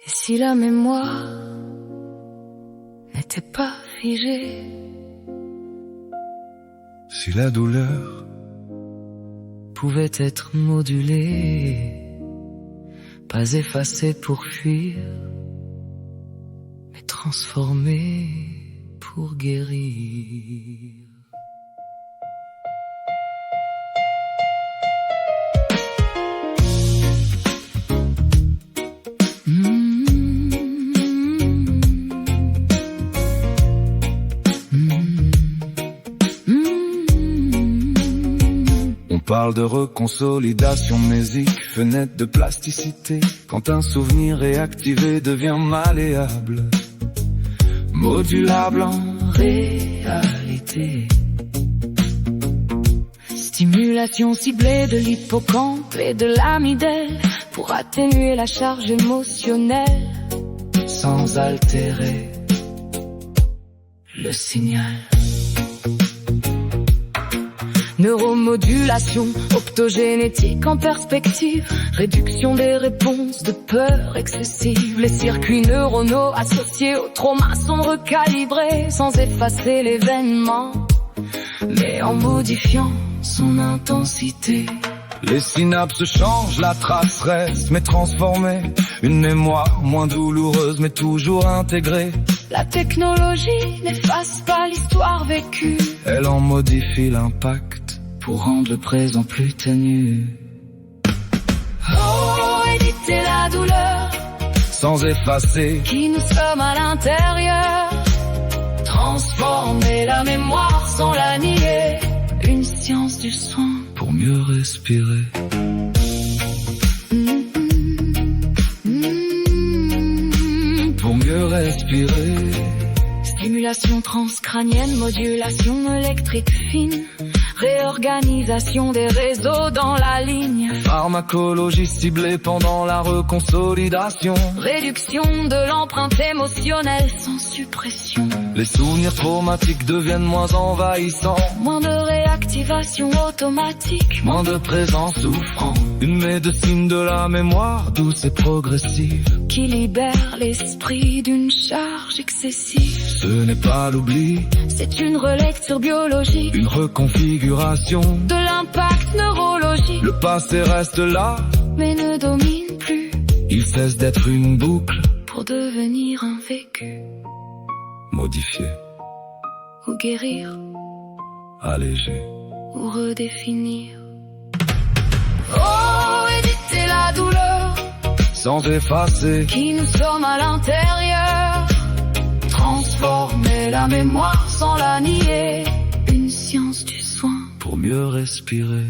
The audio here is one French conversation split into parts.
Et si la mémoire n'était pas figée, si la douleur pouvait être modulée, pas effacée pour fuir, mais transformée pour guérir. On parle de reconsolidation mnésique, fenêtre de plasticité. Quand un souvenir réactivé devient malléable, modulable en réalité. Stimulation ciblée de l'hippocampe et de l'amygdale pour atténuer la charge émotionnelle Sans altérer le signal. Neuromodulation optogénétique en perspective, réduction des réponses de peur excessive. Les circuits neuronaux associés au trauma sont recalibrés sans effacer l'événement, mais en modifiant son intensité. Les synapses changent, la trace reste mais transformée. Une mémoire moins douloureuse mais toujours intégrée. La technologie n'efface pas l'histoire vécue, Elle en modifie l'impact pour rendre le présent plus ténu. Oh, éviter la douleur sans effacer qui nous sommes à l'intérieur. Transformer la mémoire sans la nier, une science du soin pour mieux respirer. Pour mieux respirer. Stimulation transcrânienne, modulation électrique fine, réorganisation des réseaux dans la ligne. Pharmacologie ciblée pendant la reconsolidation. Réduction de l'empreinte émotionnelle sans suppression. Les souvenirs traumatiques deviennent moins envahissants. Moins de réactivation automatique, Moins de présence souffrant. Une médecine de la mémoire douce et progressive. qui libère l'esprit d'une charge excessive. Ce n'est pas l'oubli, C'est une relecture biologique une reconfiguration. de l'impact neurologique, Le passé reste là, mais ne domine plus il cesse d'être une boucle. pour devenir un vécu Modifié, ou guérir allégé. ou redéfinir. Oh, éviter la douleur Sans effacer qui nous sommes à l'intérieur. Transformer la mémoire sans la nier, une science du soin. pour mieux respirer.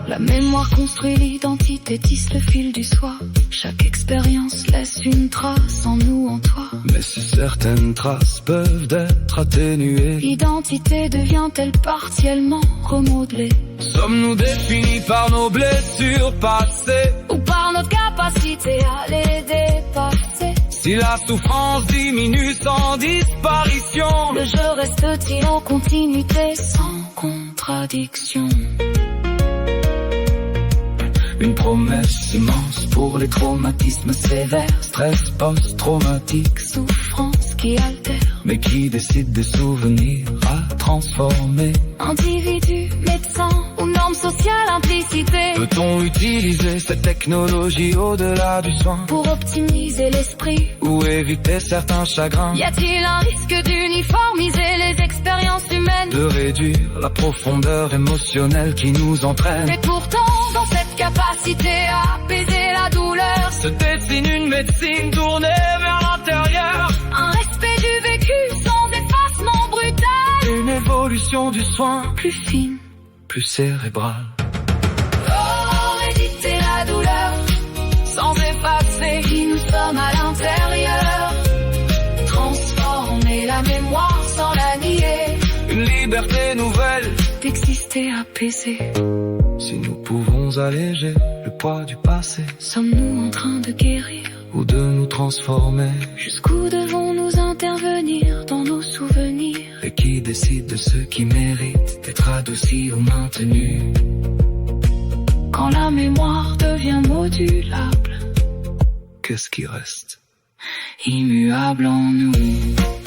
La mémoire construit l'identité, tisse le fil du soi. Chaque expérience laisse une trace en nous, en toi. Mais si certaines traces peuvent être atténuées, L'identité devient-elle partiellement remodelée, sommes-nous définis par nos blessures passées? ou par notre capacité à les dépasser? Si la souffrance diminue sans disparition, Le jeu reste-t-il en continuité sans contradiction? une promesse immense pour les traumatismes sévères. Stress post-traumatique, Souffrance qui altère mais qui décide des souvenirs à transformer. individu, médecin ou normes sociales implicitées, Peut-on utiliser cette technologie au-delà du soin pour optimiser l'esprit? ou éviter certains chagrins? Y a-t-il un risque d'uniformiser les expériences humaines? De réduire la profondeur émotionnelle qui nous entraîne. Et pourtant, dans cette capacité à apaiser la douleur, Se dessine une médecine tournée vers l'intérieur. un respect du vécu sans effacement brutal, Une évolution du soin plus fine. plus cérébrale. Oh, éviter la douleur sans effacer qui nous sommes à l'intérieur. Transformer la mémoire sans la nier, Une liberté nouvelle. d'exister apaisé. Si nous pouvons alléger le poids du passé Sommes-nous en train de guérir? ou de nous transformer? Jusqu'où devons-nous intervenir dans nos souvenirs? Et qui décide de ce qui mérite d'être adouci ou maintenu? Quand la mémoire devient modulable, Qu'est-ce qui reste? immuable en nous.